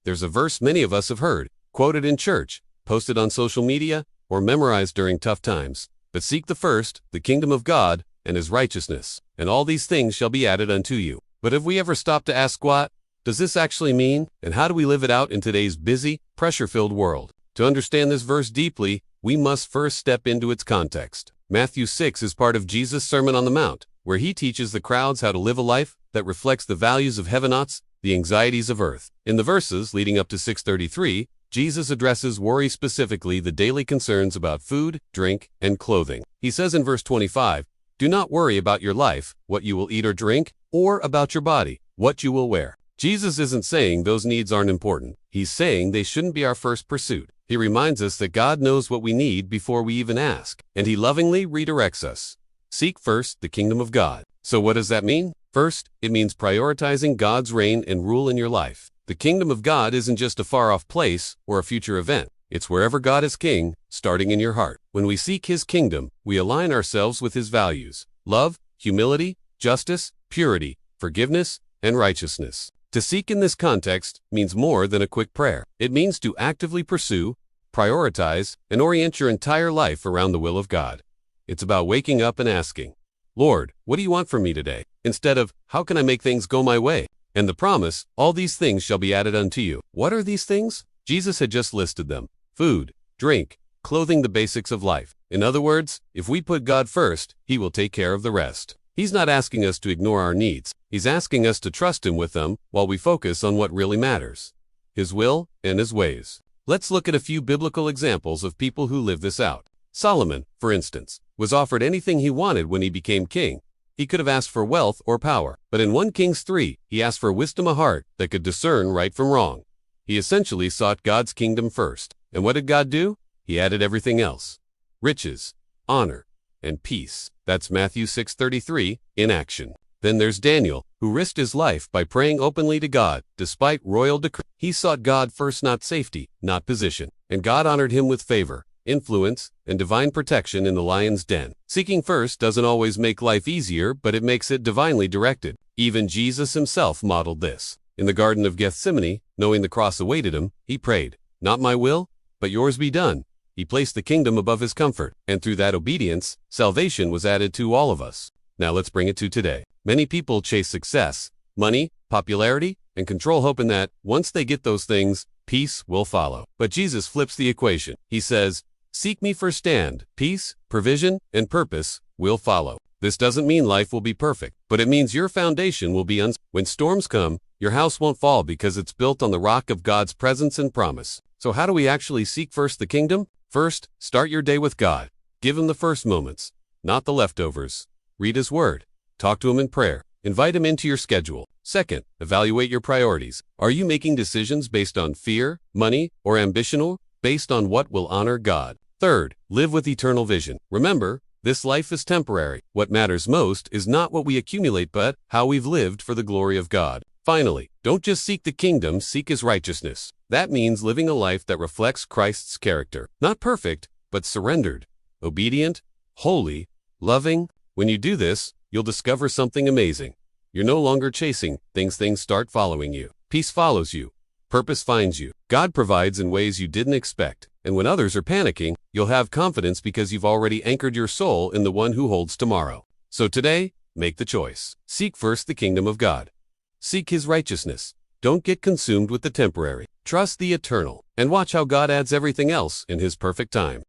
There's a verse many of us have heard, quoted in church, posted on social media, or memorized during tough times. But seek the first, the kingdom of God, and his righteousness, and all these things shall be added unto you. But have we ever stopped to ask what does this actually mean, and how do we live it out in today's busy, pressure-filled world? To understand this verse deeply, we must first step into its context. Matthew 6 is part of Jesus' Sermon on the Mount, where he teaches the crowds how to live a life that reflects the values of heaven, not the anxieties of earth. In the verses leading up to 6:33, Jesus addresses worry, specifically the daily concerns about food, drink, and clothing. He says in verse 25, "Do not worry about your life, what you will eat or drink, or about your body, what you will wear." Jesus isn't saying those needs aren't important. He's saying they shouldn't be our first pursuit. He reminds us that God knows what we need before we even ask, and he lovingly redirects us. Seek first the kingdom of God. So what does that mean? First, it means prioritizing God's reign and rule in your life. The kingdom of God isn't just a far-off place or a future event. It's wherever God is king, starting in your heart. When we seek his kingdom, we align ourselves with his values: love, humility, justice, purity, forgiveness, and righteousness. To seek in this context means more than a quick prayer. It means to actively pursue, prioritize, and orient your entire life around the will of God. It's about waking up and asking, "Lord, what do you want from me today?" instead of, "How can I make things go my way?" And the promise, "All these things shall be added unto you." What are these things? Jesus had just listed them: food, drink, clothing, the basics of life. In other words, if we put God first, he will take care of the rest. He's not asking us to ignore our needs. He's asking us to trust him with them while we focus on what really matters: his will and his ways. Let's look at a few biblical examples of people who live this out. Solomon, for instance, was offered anything he wanted when he became king. He could have asked for wealth or power, but in 1 Kings 3, he asked for wisdom, a heart that could discern right from wrong. He essentially sought God's kingdom first. And what did God do? He added everything else: riches, honor, and peace. That's Matthew 6:33 in action. Then there's Daniel, who risked his life by praying openly to God, despite royal decree. He sought God first, not safety, not position. And God honored him with favor, influence, and divine protection in the lion's den. Seeking first doesn't always make life easier, but it makes it divinely directed. Even Jesus himself modeled this. In the Garden of Gethsemane, knowing the cross awaited him, he prayed, "Not my will, but yours be done." He placed the kingdom above his comfort, and through that obedience, salvation was added to all of us. Now let's bring it to today. Many people chase success, money, popularity, and control, hoping that once they get those things, peace will follow. But Jesus flips the equation. He says, "Seek me first, and peace, provision, and purpose will follow." This doesn't mean life will be perfect, but it means your foundation will be when storms come, your house won't fall because it's built on the rock of God's presence and promise. So how do we actually seek first the kingdom? First, start your day with God. Give him the first moments, not the leftovers. Read his word. Talk to him in prayer. Invite him into your schedule. Second, evaluate your priorities. Are you making decisions based on fear, money, or ambition, or based on what will honor God? Third, live with eternal vision. Remember, this life is temporary. What matters most is not what we accumulate, but how we've lived for the glory of God. Finally, don't just seek the kingdom, seek his righteousness. That means living a life that reflects Christ's character. Not perfect, but surrendered, obedient, holy, loving. When you do this, you'll discover something amazing. You're no longer chasing things start following you. Peace follows you. Purpose finds you. God provides in ways you didn't expect. And when others are panicking, you'll have confidence because you've already anchored your soul in the one who holds tomorrow. So today, make the choice. Seek first the kingdom of God. Seek his righteousness. Don't get consumed with the temporary. Trust the eternal, and watch how God adds everything else in his perfect time.